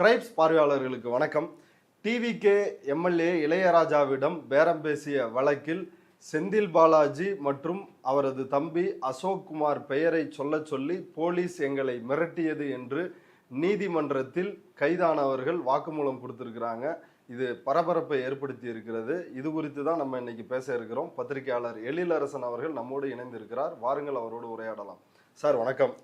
Tribes பார்வையாளர்களுக்கு வணக்கம். TVK MLA இளையராஜாவிடம் பேரம் பேசிய வழக்கில் செந்தில் பாலாஜி மற்றும் அவரது தம்பி அசோக் குமார் பெயரை சொல்லி போலீஸ் எங்களை மிரட்டியது என்று நீதிமன்றத்தில் கைதானவர்கள் வாக்குமூலம் கொடுத்திருக்கிறாங்க. இது பரபரப்பை ஏற்படுத்தி இருக்கிறது. இது குறித்து தான் நம்ம இன்னைக்கு பேச இருக்கிறோம். பத்திரிகையாளர் எழிலரசன் அவர்கள் நம்மோடு இணைந்திருக்கிறார். வாருங்கள், அவரோடு உரையாடலாம். சார் வணக்கம்.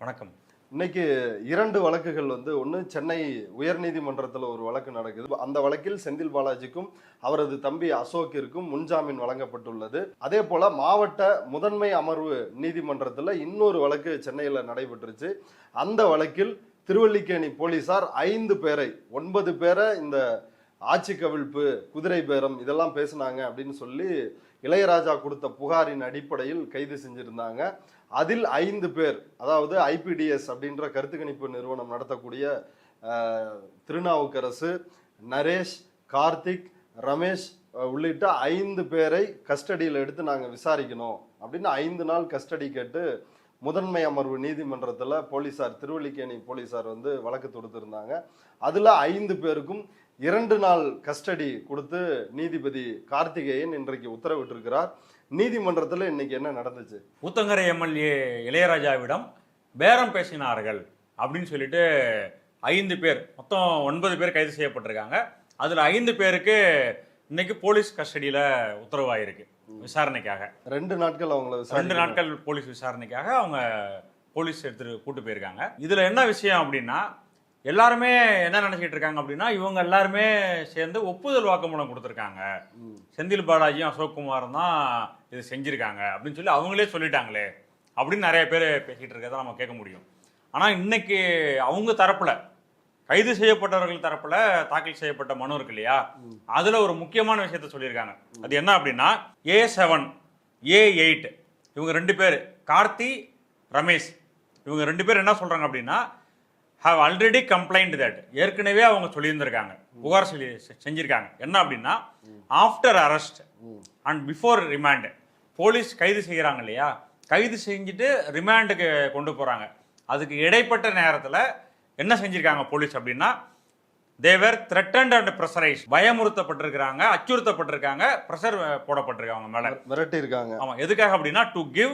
வணக்கம். இன்னைக்கு 2 வழக்குகள் ஒன்று சென்னை உயர்நீதிமன்றத்தில் ஒரு வழக்கு நடக்குது. அந்த வழக்கில் செந்தில் பாலாஜிக்கும் அவரது தம்பி அசோக்கிற்கும் முன்ஜாமீன் வழங்கப்பட்டுள்ளது. அதே போல மாவட்ட முதன்மை அமர்வு நீதிமன்றத்தில் இன்னொரு வழக்கு சென்னையில் நடைபெற்றுச்சு. அந்த வழக்கில் திருவல்லிக்கேணி போலீசார் 5 பேரை 9 பேரை இந்த ஆட்சி கவிழ்ப்பு, குதிரை பேரம் இதெல்லாம் பேசினாங்க அப்படின்னு சொல்லி இளையராஜா கொடுத்த புகாரின் அடிப்படையில் கைது செஞ்சிருந்தாங்க. அதில் 5 பேர், அதாவது ஐபிடிஎஸ் அப்படின்ற கருத்து கணிப்பு நிறுவனம் நடத்தக்கூடிய திருநாவுக்கரசு, நரேஷ், கார்த்திக், ரமேஷ் உள்ளிட்ட 5 பேரை கஸ்டடியில் எடுத்து நாங்கள் விசாரிக்கணும் அப்படின்னு 5 நாள் கஸ்டடி கேட்டு முதன்மை அமர்வு நீதிமன்றத்தில் போலீசார், திருவல்லிக்கேணி போலீசார் வழக்கு தொடுத்திருந்தாங்க. அதில் 5 பேருக்கும் 2 நாள் கஸ்டடி கொடுத்து நீதிபதி கார்த்திகேயன் இன்றைக்கு உத்தரவிட்டிருக்கிறார். நீதிமன்றத்தில் இன்னைக்கு என்ன நடந்துச்சு? ஊத்தங்கரை எம்எல்ஏ இளையராஜாவிடம் பேரம் பேசினார்கள் அப்படின்னு சொல்லிட்டு 5 பேர், மொத்தம் 9 பேர் கைது செய்யப்பட்டிருக்காங்க. அதில் 5 பேருக்கு இன்னைக்கு போலீஸ் கஸ்டடியில் உத்தரவாயிருக்கு விசாரணைக்காக. 2 நாட்கள் அவங்கள 2 நாட்கள் போலீஸ் விசாரணைக்காக அவங்க போலீஸ் எடுத்துட்டு கூட்டு போயிருக்காங்க. இதுல என்ன விஷயம் அப்படின்னா, எல்லாருமே என்ன நினைச்சிட்டு இருக்காங்க அப்படின்னா, இவங்க எல்லாருமே சேர்ந்து ஒப்புதல் வாக்குமூலம் கொடுத்துருக்காங்க, செந்தில் பாலாஜியும் அசோக் குமாரும் தான் இது செஞ்சிருக்காங்க அப்படின்னு சொல்லி அவங்களே சொல்லிட்டாங்களே அப்படின்னு நிறைய பேர் பேசிட்டு இருக்கதான் நம்ம கேட்க முடியும். ஆனா இன்னைக்கு அவங்க தரப்புல, கைது செய்யப்பட்டவர்கள் தரப்புல தாக்கல் செய்யப்பட்ட மனு இருக்கு இல்லையா, அதுல ஒரு முக்கியமான விஷயத்த சொல்லியிருக்காங்க. அது என்ன அப்படின்னா, A7 A8 இவங்க 2 பேர், கார்த்தி, ரமேஷ், இவங்க 2 பேர் என்ன சொல்றாங்க அப்படின்னா, have already complained that, ஏற்கனவே அவங்க சொல்லியிருந்திருக்காங்க, புகார் செஞ்சிருக்காங்க. என்ன அப்படின்னா, after arrest and before remand, police கைது செய்கிறாங்க இல்லையா, கைது செஞ்சுட்டு ரிமாண்டுக்கு கொண்டு போறாங்க, அதுக்கு இடைப்பட்ட நேரத்தில் என்ன செஞ்சிருக்காங்க போலீஸ் அப்படின்னா, தேவர் த்ரெட்டன்ட் அண்ட் ப்ரெஷரைஸ், பயமுறுத்தப்பட்டிருக்கிறாங்க, அச்சுறுத்தப்பட்டிருக்காங்க, ப்ரெஷர் போடப்பட்டிருக்காங்க, மேல மிரட்டி இருக்காங்க. ஆமா, எதுக்காக அப்படின்னா, to give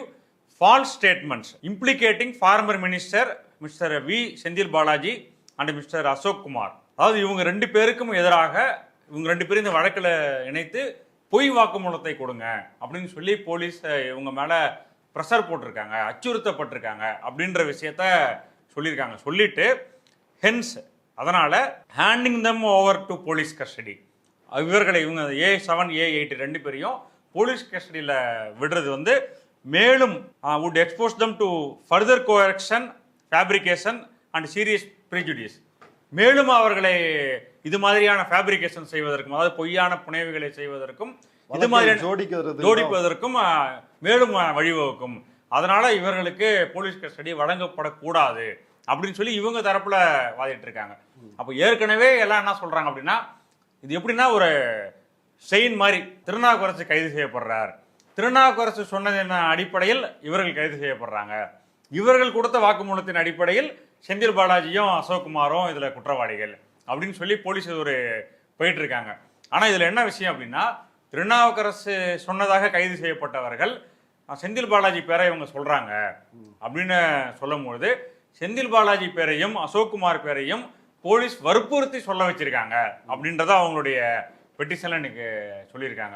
false statements implicating former minister mister V Senthil Balaji and mister Ashok Kumar. அதாவது இவங்க 2 பேருக்கும் எதிராக, இவங்க 2 பேரும் இந்த வழக்கில் இணைத்து பொய் வாக்குமூலத்தை கொடுங்க அப்படின்னு சொல்லி போலீஸ் இவங்க மேல ப்ரெஷர் போட்டிருக்காங்க, அச்சுறுத்தப்பட்டிருக்காங்க அப்படின்ற விஷயத்த சொல்லியிருக்காங்க. சொல்லிட்டு ஹென்ஸ் அதனால handing them over to police custody, இவர்களை இவங்க A7 A8 2 பேரையும் போலீஸ் கஸ்டடியில் விடுறது மேலும் would expose them to further coercion, fabrication and serious prejudice, மேலும் அவர்களை இது மாதிரியான ஃபேப்ரிகேஷன் செய்வதற்கும், அதாவது பொய்யான புனைவுகளை செய்வதற்கும், இது மாதிரியான ஜோடிப்பதற்கும் மேலும் வழிவகுக்கும். அதனால இவர்களுக்கு போலீஸ் கஸ்டடி வழங்கப்படக்கூடாது அப்படின்னு சொல்லி இவங்க தரப்புல வாதிட்டு இருக்காங்க. அப்போ ஏற்கனவே எல்லாம் என்ன சொல்றாங்க அப்படின்னா, இது எப்படின்னா ஒரு செயின் மாதிரி, திருநாவுக்கரசு கைது செய்யப்படுறார், திருநாவுக்கரசு சொன்னதின் அடிப்படையில் இவர்கள் கைது செய்யப்படுறாங்க, இவர்கள் கொடுத்த வாக்குமூலத்தின் அடிப்படையில் செந்தில் பாலாஜியும் அசோக்குமாரும் இதுல குற்றவாளிகள் அப்படின்னு சொல்லி போலீஸ் ஒரு போயிட்டு இருக்காங்க. ஆனா இதுல என்ன விஷயம் அப்படின்னா, திருநாவுக்கரசு சொன்னதாக கைது செய்யப்பட்டவர்கள் செந்தில் பாலாஜி பேரை இவங்க சொல்றாங்க அப்படின்னு சொல்லும்போது, செந்தில் பாலாஜி பேரையும் அசோக்குமார் பேரையும் போலீஸ் வற்புறுத்தி சொல்ல வச்சிருக்காங்க அப்படின்றத அவங்களுடைய பெட்டிஷன்ல இன்னைக்கு சொல்லியிருக்காங்க.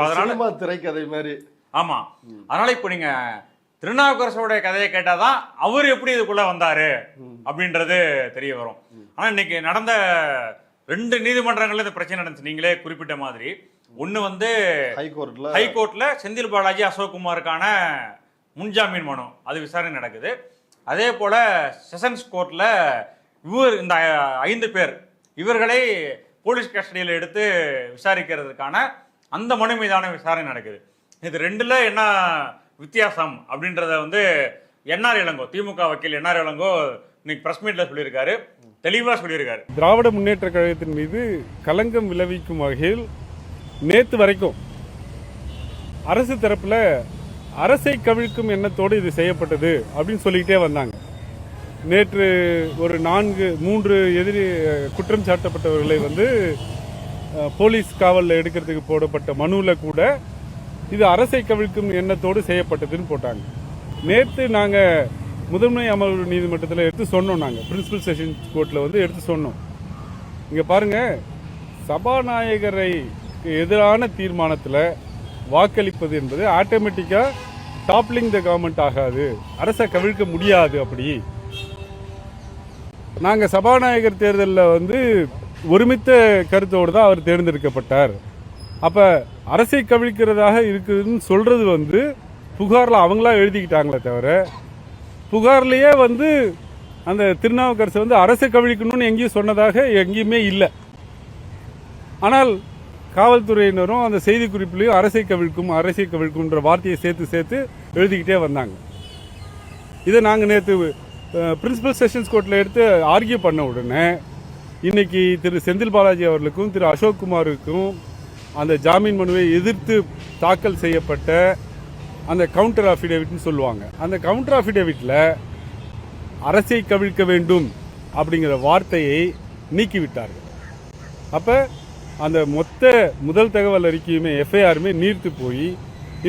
அதனால திரைக்கதை மாதிரி. ஆமா, அதனால இப்போ நீங்க திருநாவுக்கரசோட கதையை கேட்டாதான் அவர் எப்படி இதுக்குள்ள வந்தாரு அப்படின்றது தெரிய வரும். ஆனா இன்னைக்கு நடந்த 2 நீதிமன்றங்கள்ல இந்த பிரச்சனை நடந்துச்சு. நீங்களே குறிப்பிட்ட மாதிரி, ஒண்ணு ஹைகோர்ட்ல செந்தில் பாலாஜி அசோக்குமாருக்கான முன்ஜாமீன் மனு, அது விசாரணை நடக்குது. அதே போல செஷன்ஸ் கோர்ட்ல இந்த 5 பேர் இவர்களை போலீஸ் கஸ்டடியில் எடுத்து விசாரிக்கிறதுக்கான அந்த மனு மீதான விசாரணை நடக்குது. இது 2ல என்ன வித்தியாசம் அப்படின்றத என்ஆர் இளங்கோ, திமுக வக்கீல் என்ஆர் இளங்கோ இன்னைக்கு பிரஸ் மீட்ல சொல்லியிருக்காரு, தெளிவாக சொல்லியிருக்காரு. திராவிட முன்னேற்ற கழகத்தின் மீது களங்கம் விளைவிக்கும் வகையில் நேற்று வரைக்கும் அரசு தரப்புல அரசை கவிழ்க்கும் எண்ணத்தோடு இது செய்யப்பட்டது அப்படின்னு சொல்லிக்கிட்டே வந்தாங்க. நேற்று ஒரு 3 எதிரி குற்றம் சாட்டப்பட்டவர்களை வந்து போலீஸ் காவலில் எடுக்கிறதுக்கு போடப்பட்ட மனுவில் கூட இது அரசை கவிழ்க்கும் எண்ணத்தோடு செய்யப்பட்டதுன்னு போட்டாங்க. நேற்று நாங்கள் முதன்மை அமர்வு நீதிமன்றத்தில் எடுத்து சொன்னோம். நாங்கள் பிரின்சிபல் செஷன் கோர்ட்டில் வந்து எடுத்து சொன்னோம். இங்கே பாருங்கள், சபாநாயகரை எதிரான தீர்மானத்தில் வாக்களிப்பது என்பது ஆட்டோமேட்டிக்காக டாப்லிங் த கவர்மெண்ட் ஆகாது, அரசை கவிழ்க்க முடியாது. அப்படி நாங்கள் சபாநாயகர் தேர்தலில் வந்து ஒருமித்த கருத்தோடு தான் அவர் தேர்ந்தெடுக்கப்பட்டார். அப்போ அரசை கவிழ்க்கிறதாக இருக்குதுன்னு சொல்கிறது வந்து புகாரில் அவங்களா எழுதிக்கிட்டாங்களே தவிர, புகார்லேயே வந்து அந்த திருநாவுக்கரசு வந்து அரசை கவிழ்க்கணும்னு எங்கேயும் சொன்னதாக எங்கேயுமே இல்லை. ஆனால் காவல்துறையினரும் அந்த செய்தி குறிப்பிலையும் அரசை கவிழ்க்கும்ன்ற வார்த்தையை சேர்த்து எழுதிக்கிட்டே வந்தாங்க. இதை நாங்கள் நேற்று பிரின்சிபல் செஷன்ஸ் கோர்ட்டில் எடுத்து ஆர்கியூ பண்ண உடனே இன்னைக்கு திரு செந்தில் பாலாஜி அவர்களுக்கும் திரு அசோக் குமாருக்கும் அந்த ஜாமீன் மனுவை எதிர்த்து தாக்கல் செய்யப்பட்ட அந்த கவுண்டர் அஃபிடேவிட்னு சொல்லுவாங்க, அந்த கவுண்டர் அஃபிடேவிட்டில் அரசை கவிழ்க்க வேண்டும் அப்படிங்கிற வார்த்தையை நீக்கிவிட்டார்கள். அப்போ அந்த முதல் தகவல் அறிக்கையுமே எஃப்ஐஆருமே நீர்த்து போய்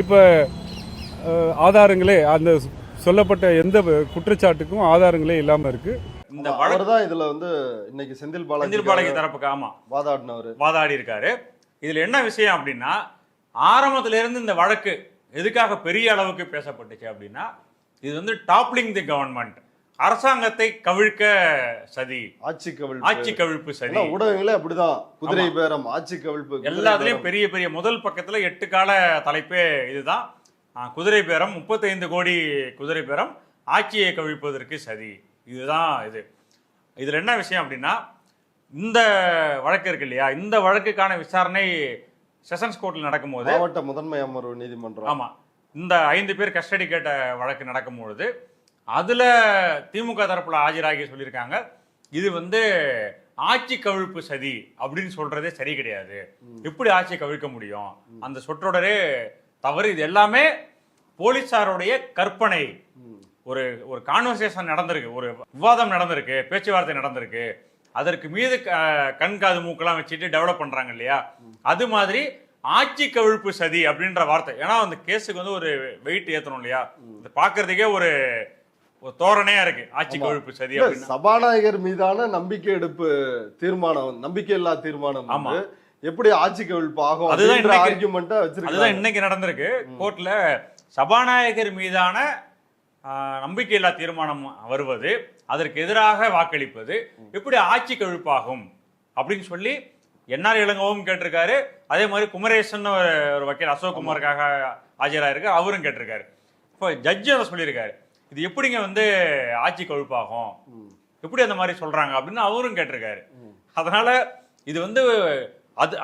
இப்போ ஆதாரங்களே, அந்த சொல்லப்பட்ட எந்த குற்றச்சாட்டுக்கும் ஆதாரங்களே இல்லாமல் இருக்கு. இந்த அவர் தான் இதுல வந்து இன்னைக்கு செந்தில் பாலாஜி தரப்புக்கு ஆமா வாதாடி இருக்காரு. இதுல என்ன விஷயம் அப்படின்னா, ஆரம்பத்துல இருந்து இந்த வழக்கு எதுக்காக பெரிய அளவுக்கு பேசப்பட்டுச்சு அப்படின்னா, இது வந்து டாப்லிங் தி கவர்மெண்ட், அரசாங்கத்தை கவிழ்க்க சதி, ஆட்சி கவிழ்ப்பு சதி. ஊடகங்களே அப்படிதான், குதிரை பேரம், ஆட்சி கவிழ்ப்பு, எல்லாத்துலயும் பெரிய பெரிய முதல் பக்கத்துல 8 கால தலைப்பே இதுதான். குதிரை பேரம், 35 கோடி குதிரை பேரம், ஆட்சியை கவிழ்ப்பதற்கு சதி. இதுதான் இது. இதுல என்ன விஷயம் அப்படின்னா, இந்த வழக்கு இருக்கு இல்லையா, இந்த வழக்குக்கான விசாரணை செஷன்ஸ் கோர்ட்டில் நடக்கும்போது, மாவட்ட முதன்மை அமர்வு நீதிமன்றம், ஆமா, இந்த 5 பேர் கஸ்டடி கேட்ட வழக்கு நடக்கும்பொழுது அதுல திமுக தரப்புல ஆஜராகி சொல்லியிருக்காங்க, இது வந்து ஆட்சி கவிழ்ப்பு சதி அப்படின்னு சொல்றதே சரி கிடையாது, எப்படி ஆட்சியை கவிழ்க்க முடியும், அந்த சொற்றொடரே தவறு, இது எல்லாமே போலீசாருடைய கற்பனை. ஒரு கான்வர்சேஷன் நடந்திருக்கு, ஒரு விவாதம் நடந்திருக்கு, பேச்சுவார்த்தை நடந்திருக்கு, அதற்கு மீது கண்காது மூக்கெல்லாம் வச்சுட்டு டெவலப் பண்றாங்க இல்லையா, அது மாதிரி ஆட்சி கவிழ்ப்பு சதி அப்படின்ற வார்த்தை. ஏன்னா அந்த கேஸுக்கு வந்து ஒரு வெயிட் ஏத்தணும் இல்லையா, பாக்குறதுக்கே ஒரு தோரணையா இருக்கு ஆட்சி கவிழ்ப்பு சதி. சபாநாயகர் மீதான நம்பிக்கை எடுப்பு தீர்மானம், நம்பிக்கையில்லா தீர்மானம் எப்படி ஆட்சி கவிழ்ப்பு ஆகும், அதுதான் இன்னைக்கு நடந்திருக்கு கோர்ட்ல. சபாநாயகர் மீதான நம்பிக்கையில்லா தீர்மானம் வருவது, அதற்கு எதிராக வாக்களிப்பது எப்படி ஆட்சி கவிழ்ப்பாகும் அப்படின்னு சொல்லி என்ஆர் இளங்கோவும் கேட்டிருக்காரு. அதே மாதிரி குமரேசன் ஒரு வக்கீல் அசோக் குமாருக்காக ஆஜராயிருக்கு, அவரும் கேட்டிருக்காரு. இப்போ ஜட்ஜி அதை சொல்லியிருக்காரு, இது எப்படிங்க வந்து ஆட்சி கவிழ்ப்பாகும், எப்படி அந்த மாதிரி சொல்றாங்க அப்படின்னு அவரும் கேட்டிருக்காரு. அதனால இது வந்து அது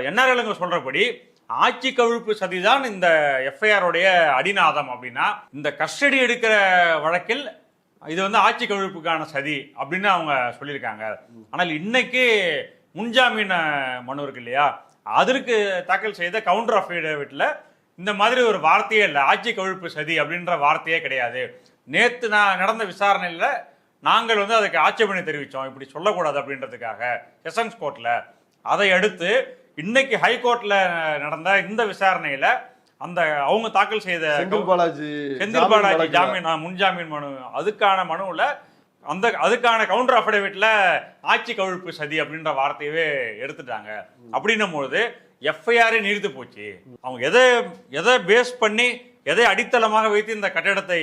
என்ஆர் இளங்கோ சொல்றபடி ஆட்சி கவிழ்ப்பு சதிதான் இந்த எஃப்ஐஆருடைய அடிநாதம். அப்படின்னா இந்த கஸ்டடி எடுக்கிற வழக்கில் இது வந்து ஆட்சி கவிழ்ப்புக்கான சதி அப்படின்னு அவங்க சொல்லியிருக்காங்க. ஆனால் இன்னைக்கு முன்ஜாமீன் மனு இருக்கு இல்லையா, அதற்கு தாக்கல் செய்த கவுண்டர் அஃபிடேவிட்ல இந்த மாதிரி ஒரு வார்த்தையே இல்லை, ஆட்சி கவிழ்ப்பு சதி அப்படின்ற வார்த்தையே கிடையாது. நேற்று நடந்த விசாரணையில் நாங்கள் வந்து அதுக்கு ஆட்சேபனை தெரிவித்தோம், இப்படி சொல்லக்கூடாது அப்படின்றதுக்காக செஷன்ஸ் கோர்ட்ல. அதை அடுத்து இன்னைக்கு ஹைகோர்ட்ல நடந்த இந்த விசாரணையில அந்த அவங்க தாக்கல் செய்த செந்தில் பாலாஜி ஜாமீன் முன்ஜாமீன் மனு, அதுக்கான மனுவில் அதுக்கான கவுண்டர் அஃபிடேவிட்ல ஆட்சி கவிழ்ப்பு சதி அப்படின்ற வார்த்தையவே எடுத்துட்டாங்க. அப்படின்னும் போது எஃப்ஐஆரே நீடித்து போச்சு. அவங்க எதை பேஸ் பண்ணி, எதை அடித்தளமாக வைத்து இந்த கட்டிடத்தை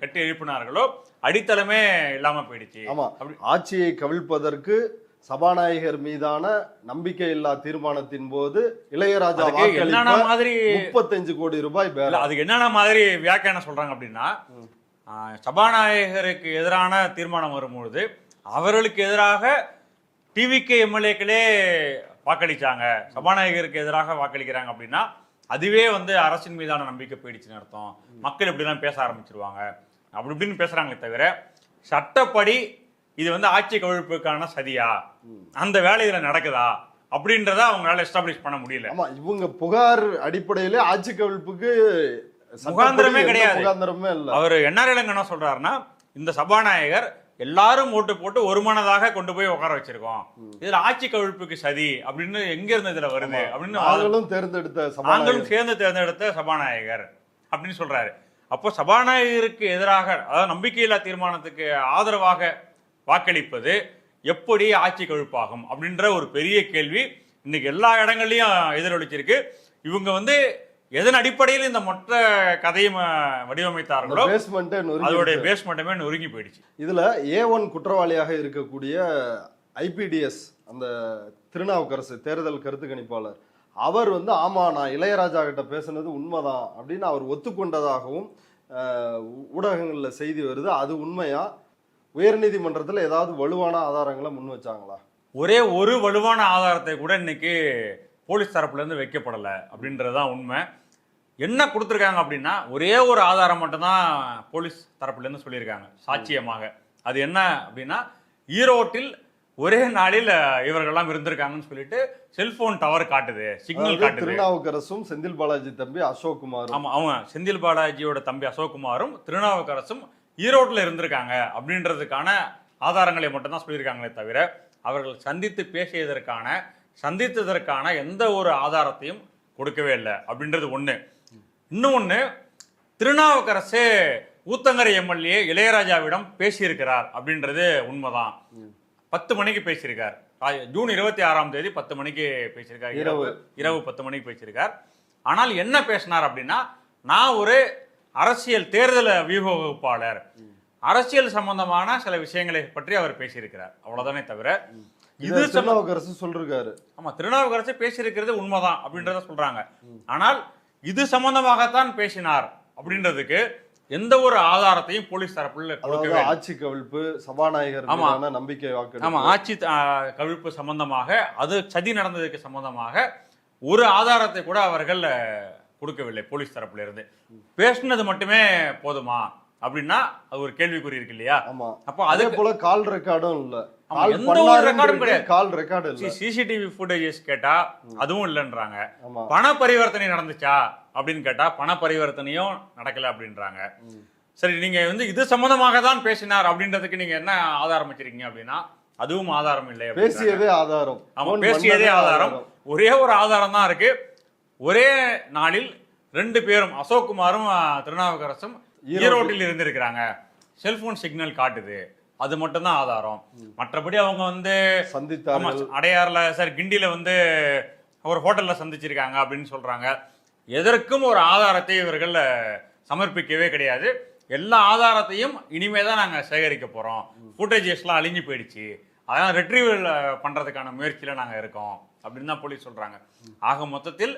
கட்டி எழுப்பினார்களோ அடித்தளமே இல்லாம போயிடுச்சு. ஆட்சியை கவிழ்ப்பதற்கு சபாநாயகர் மீதான நம்பிக்கை இல்லா தீர்மானத்தின் போது இளையராஜா மாதிரி 35 கோடி ரூபாய், அதுக்கு என்னென்ன மாதிரி வியாக்கியானம் சொல்றாங்க அப்படின்னா, சபாநாயகருக்கு எதிரான தீர்மானம் வரும்பொழுது அவர்களுக்கு எதிராக டிவிகே எம்எல்ஏக்களே வாக்களிச்சாங்க, சபாநாயகருக்கு எதிராக வாக்களிக்கிறாங்க அப்படின்னா அதுவே வந்து அரசின் மீதான நம்பிக்கை போயிடுச்சுன்னு அர்த்தம், மக்கள் இப்படிலாம் பேச ஆரம்பிச்சிருவாங்க அப்படி இப்படின்னு பேசுறாங்களே தவிர, சட்டப்படி இது வந்து ஆட்சி கவிழ்ப்புக்கான சதியா, அந்த வேலை இதுல நடக்குதா அப்படின்றத அவங்களால எஸ்டாப்ளிஷ் பண்ண முடியல. ஆமா, இவங்க புகார் அடிப்படையிலே ஆட்சி கவிழ்ப்புக்கு முகாந்திரமே கிடையாது. முகாந்திரமே இல்ல. அவர் என்ஆர் இளங்கோ என்ன சொல்றாருன்னா, இந்த சபாநாயகர் எல்லாரும் ஓட்டு போட்டு ஒருமனதாக கொண்டு போய் உட்கார வச்சிருக்கோம், இதுல ஆட்சி கவிழ்ப்புக்கு சதி அப்படின்னு எங்க இருந்து இதுல வருது அப்படின்னு நாங்களும் சேர்ந்து தேர்ந்தெடுத்த சபாநாயகர் அப்படின்னு சொல்றாரு. அப்போ சபாநாயகருக்கு எதிராக, அதாவது நம்பிக்கையில்லா தீர்மானத்துக்கு ஆதரவாக வாக்களிப்பது எப்படி ஆட்சி கவிழ்ப்பாகும் அப்படின்ற ஒரு பெரிய கேள்வி இன்னைக்கு எல்லா இடங்கள்லயும் எதிரொலிச்சிருக்கு. இவங்க வந்து எதன் அடிப்படையில் இந்த மொத்த கதையும் வடிவமைத்தார்களோ அதோடைய பேஸ்மெண்ட்டுமே நொறுங்கி போயிடுச்சு. இதுல A1 குற்றவாளியாக இருக்கக்கூடிய IPDS அந்த திருநாவுக்கரசு தேர்தல் கருத்து கணிப்பாளர், அவர் வந்து ஆமா நான் இளையராஜா கிட்ட பேசுனது உண்மைதான் அப்படின்னு அவர் ஒத்துக்கொண்டதாகவும் ஊடகங்கள்ல செய்தி வருது. அது உண்மையா? உயர்நீதிமன்றத்தில் ஏதாவது வலுவான ஆதாரங்களை முன் வச்சாங்களா? ஒரே ஒரு வலுவான ஆதாரத்தை கூட இன்னைக்கு போலீஸ் தரப்புல இருந்து வைக்கப்படலை அப்படின்றதுதான் உண்மை. என்ன கொடுத்துருக்காங்க அப்படின்னா ஒரே ஒரு ஆதாரம் மட்டும்தான் போலீஸ் தரப்புல இருந்து சொல்லியிருக்காங்க சாட்சியமாக. அது என்ன அப்படின்னா, ஈரோட்டில் ஒரே நாளில் இவர்கள்லாம் இருந்திருக்காங்கன்னு சொல்லிட்டு செல்போன் டவர் காட்டுது, சிக்னல் காட்டுது. திருநாவுக்கரசும் செந்தில் பாலாஜி தம்பி அசோக் குமாரும், ஆமா அவங்க செந்தில் பாலாஜியோட தம்பி அசோக் குமாரும் திருநாவுக்கரசும் ஈரோட்டில் இருந்திருக்காங்க அப்படின்றதுக்கான ஆதாரங்களை மட்டும்தான் சொல்லியிருக்காங்களே தவிர அவர்கள் சந்தித்ததற்கான எந்த ஒரு ஆதாரத்தையும் கொடுக்கவே இல்லை அப்படின்றது ஒண்ணு. இன்னொன்னு, திருநாவுக்கரசு ஊத்தங்கரை MLA இளையராஜாவிடம் பேசியிருக்கிறார் அப்படின்றது உண்மைதான். 10 மணிக்கு பேசியிருக்கார். ஜூன் 26ஆம் தேதி 10 மணிக்கு பேசியிருக்கார், இரவு 10 மணிக்கு பேசியிருக்கார். ஆனால் என்ன பேசினார் அப்படின்னா, நான் ஒரு அரசியல் தேர்தல் வியூகவகுப்பாளர், அரசியல் சம்பந்தமான சில விஷயங்களை பற்றி அவர் பேசியிருக்கிறார், அவ்வளவுதானே தவிர இது திருநாவுக்கரசு சொல்றாரு. ஆமா, திருநாவுக்கரசு பேசியிருக்கிறது உண்மைதான் அப்படின்றத சொல்றாங்க. ஆனால் இது சம்பந்தமாகத்தான் பேசினார் அப்படின்றதுக்கு எந்த ஒரு ஆதாரத்தையும் போலீஸ் தரப்புல கொடுக்கவே. ஆட்சி கவிழ்ப்பு, சபாநாயகர் நம்பிக்கை வாக்கு, ஆமா ஆட்சி கவிழ்ப்பு சம்பந்தமாக, அது சதி நடந்ததுக்கு சம்பந்தமாக ஒரு ஆதாரத்தை கூட அவர்கள் கொடுக்கவில்லை போலீஸ் தரப்புல இருந்து. பேசினது மட்டுமே போதுமா அப்படின்னா அது ஒரு கேள்விக்குறி இருக்கு இல்லையா? அப்போ அதே போல கால் ரெக்கார்டும் இல்ல, எந்த ஒரு ரெக்கார்டும் கிடையாது. கால் ரெக்கார்டு இல்ல. சிசிடிவி ஃபுட்டேஜஸ் கேட்டா அதுவும் இல்லைன்றாங்க. பண பரிவர்த்தனை நடந்துச்சா அப்படின்னு கேட்டா பண பரிவர்த்தனையும் நடக்கல அப்படின்றாங்க. சரி, நீங்க வந்து இது சம்பந்தமாக தான் பேசினார் அப்படின்றதுக்கு நீங்க என்ன ஆதாரம் வச்சிருக்கீங்க அப்படின்னா அதுவும் ஆதாரம் இல்லை. பேசியதே ஆதாரம். ஆமா, பேசியதே ஆதாரம். ஒரே ஒரு ஆதாரம் தான் இருக்கு. ஒரே நாளில் 2 பேரும் அசோக் குமாரும் திருநாவுக்கரசும் ஈரோட்டில் இருந்திருக்கிறாங்க, செல்போன் சிக்னல் காட்டுது, அது மட்டும் தான் ஆதாரம். மற்றபடி அவங்க வந்து அடையாறுல சார் கிண்டியில வந்து ஒரு ஹோட்டல்ல சந்திச்சிருக்காங்க அப்படின்னு சொல்றாங்க. எதற்கும் ஒரு ஆதாரத்தை இவர்கள் சமர்ப்பிக்கவே கிடையாது. எல்லா ஆதாரத்தையும் இனிமே தான் நாங்க சேகரிக்க போறோம், ஃபுட்டேஜஸ்லாம் அழிஞ்சு போயிடுச்சு, அதெல்லாம் ரெட்ரீவல் பண்றதுக்கான முயற்சியில நாங்க இருக்கோம் அப்படின்னு தான் போலீஸ் சொல்றாங்க. ஆக மொத்தத்தில்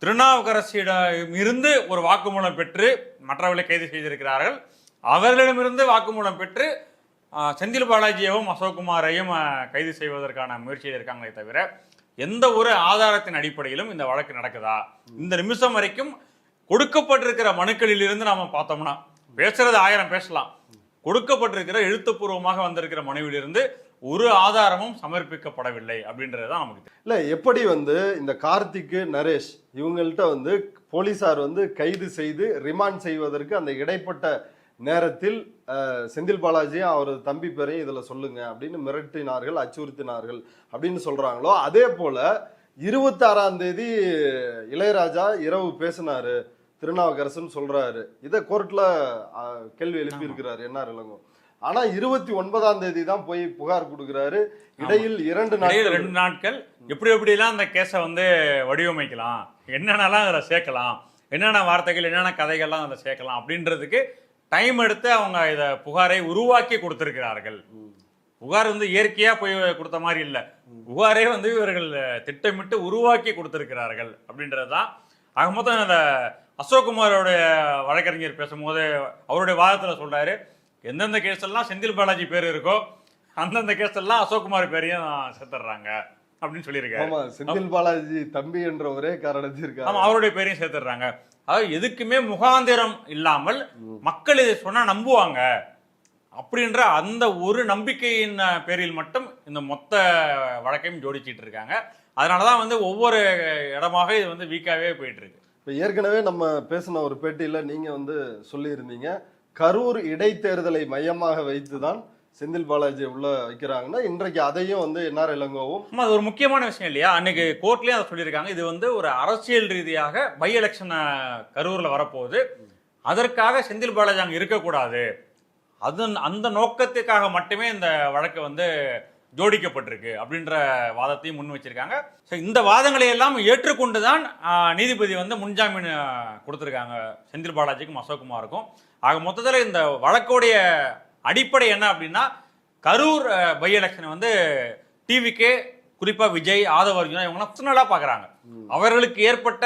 திருநாவுக்கரசிடம் இருந்து ஒரு வாக்குமூலம் பெற்று மற்றவர்களை கைது செய்திருக்கிறார்கள். அவர்களிடமிருந்து வாக்குமூலம் பெற்று செந்தில் பாலாஜியவும் அசோக்குமாரையும் கைது செய்வதற்கான முயற்சியில் இருக்காங்களே தவிர எந்த ஒரு ஆதாரத்தின் அடிப்படையிலும் இந்த வழக்கு நடக்குதா? இந்த நிமிஷம் வரைக்கும் கொடுக்கப்பட்டிருக்கிற மனுக்களில் இருந்து நாம பார்த்தோம்னா, பேசுறது 1000 பேசலாம், கொடுக்கப்பட்டிருக்கிற எழுத்துப்பூர்வமாக வந்திருக்கிற மனுவிலிருந்து ஒரு ஆதாரமும் சமர்ப்பிக்கப்படவில்லை அப்படின்றதுதான் நமக்கு இல்ல. எப்படி வந்து இந்த கார்த்திக், நரேஷ் இவங்கள்ட்ட வந்து போலீசார் வந்து கைது செய்து ரிமாண்ட் செய்வதற்கு அந்த இடைப்பட்ட நேரத்தில் செந்தில் பாலாஜியும் அவர் தம்பி பேரையும் இதுல சொல்லுங்க அப்படின்னு மிரட்டினார்கள், அச்சுறுத்தினார்கள் அப்படின்னு சொல்றாங்களோ, அதே போல 26ஆம் தேதி இளையராஜா இரவு பேசினாரு, திருநாவுக்கரசுன்னு சொல்றாரு, இதை கோர்ட்ல கேள்வி எழுப்பி இருக்கிறாரு என்ஆர் இளங்கோ. ஆனா 29ஆம் தேதி தான் போய் புகார் கொடுக்கிறாரு. இடையில் 2 நாட்கள் எப்படிலாம் அந்த கேஸை வந்து வடிவமைக்கலாம், என்னென்னலாம் அதில் சேர்க்கலாம், என்னென்ன வார்த்தைகள் என்னென்ன கதைகள்லாம் அதில் சேர்க்கலாம் அப்படின்றதுக்கு டைம் எடுத்து அவங்க இதை புகாரை உருவாக்கி கொடுத்திருக்கிறார்கள். புகார் வந்து இயற்கையா போய் கொடுத்த மாதிரி இல்லை, புகாரே வந்து இவர்கள் திட்டமிட்டு உருவாக்கி கொடுத்திருக்கிறார்கள் அப்படின்றதுதான். ஆக மொத்தம் இந்த அசோக்குமாரோடைய வழக்கறிஞர் பேசும்போது அவருடைய வாதத்தில் சொல்றாரு, எந்தெந்த கேஸ் எல்லாம் செந்தில் பாலாஜி பேர் இருக்கோ அந்தந்த கேஸ் எல்லாம் அசோக்குமார் பேரையும் சேர்த்துடுறாங்க அப்படின்னு சொல்லியிருக்காரு. செந்தில் பாலாஜி தம்பி என்ற ஒரே காரணத்திற்கு அவருடைய பேரையும் சேர்த்துடுறாங்க. அதாவது எதுக்குமே முகாந்திரம் இல்லாமல் மக்கள் இதை சொன்னா நம்புவாங்க அப்படின்ற அந்த ஒரு நம்பிக்கையின் பேரில் மட்டும் இந்த மொத்த வழக்கையும் ஜோடிச்சிட்டு இருக்காங்க. அதனாலதான் வந்து ஒவ்வொரு இடமாக இது வந்து வீக்காவே போயிட்டு இருக்கு. இப்ப ஏற்கனவே நம்ம பேசின ஒரு பேட்டியில நீங்க வந்து சொல்லி இருந்தீங்க, கரூர் இடைத்தேர்தலை மையமாக வைத்துதான் செந்தில் பாலாஜி உள்ள வைக்கிறாங்கன்னா இன்றைக்கு அதையும் வந்து என்ஆர் இளங்கோவும் ஆமா, அது ஒரு முக்கியமான விஷயம் இல்லையா? அன்னைக்கு கோர்ட்லயும் அதை சொல்லியிருக்காங்க. இது வந்து ஒரு அரசியல் ரீதியாக பை எலெக்ஷன் கரூர்ல வரப்போகுது, அதற்காக செந்தில் பாலாஜி அங்க இருக்கக்கூடாது, அது அந்த நோக்கத்துக்காக மட்டுமே இந்த வழக்கு வந்து ஜோடிக்கப்பட்டிருக்கு அப்படின்ற வாதத்தையும் முன் வச்சிருக்காங்க. ஸோ இந்த வாதங்களை எல்லாம் ஏற்றுக்கொண்டு தான் நீதிபதி வந்து முன்ஜாமீன் கொடுத்துருக்காங்க செந்தில் பாலாஜிக்கும் அசோக்குமாருக்கும். ஆக மொத்தத்தில் இந்த வழக்குடைய அடிப்படை என்ன அப்படின்னா, கரூர் பை எலெக்ஷனை வந்து டிவிக்கே குறிப்பா விஜய், ஆதவ அர்ஜுனா இவங்கெல்லாம் பர்சனலா பாக்குறாங்க. அவர்களுக்கு ஏற்பட்ட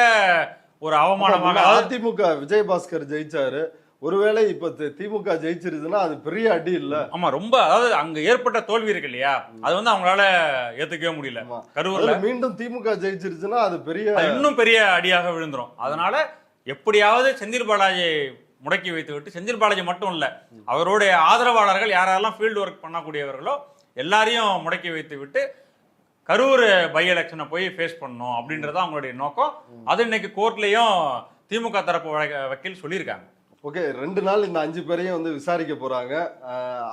ஒரு அவமானமாக அதிமுக விஜயபாஸ்கர் ஜெயிச்சாரு, ஒருவேளை இப்ப திமுக ஜெயிச்சிருதுன்னா அது பெரிய அடி இல்ல. ஆமா, ரொம்ப அதாவது அங்க ஏற்பட்ட தோல்வி இருக்கு இல்லையா, அது வந்து அவங்களால ஏத்துக்கவே முடியல. கரூர்ல மீண்டும் திமுக ஜெயிச்சிருச்சுன்னா அது பெரிய இன்னும் பெரிய அடியாக விழுந்துரும். அதனால எப்படியாவது செந்தில் பாலாஜி முடக்கி வைத்து விட்டு, செந்தில் பாலாஜி மட்டும் இல்ல, அவருடைய ஆதரவாளர்கள் யாரெல்லாம் ஃபீல்டு ஒர்க் பண்ணக்கூடியவர்களோ எல்லாரையும் முடக்கி வைத்து விட்டு கரூர் பை எலெக்ஷனை போய் ஃபேஸ் பண்ணணும் அப்படின்றது அவங்களுடைய நோக்கம். அது இன்னைக்கு கோர்ட்லயும் திமுக தரப்பு வக்கீல் சொல்லியிருக்காங்க. ஓகே, 2 நாள் இந்த 5 பேரையும் வந்து விசாரிக்க போறாங்க.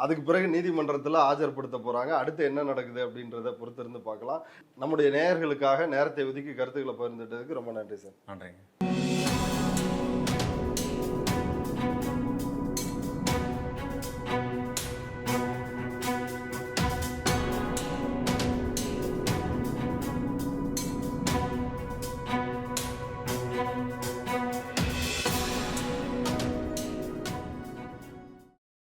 அதுக்கு பிறகு நீதிமன்றத்தில் ஆஜர்படுத்த போறாங்க. அடுத்து என்ன நடக்குது அப்படின்றத பொறுத்திருந்து பார்க்கலாம். நம்முடைய நேயர்களுக்காக நேரத்தை ஒதுக்கி கருத்துக்களை பகிர்ந்துட்டதுக்கு ரொம்ப நன்றி சார். நன்றிங்க.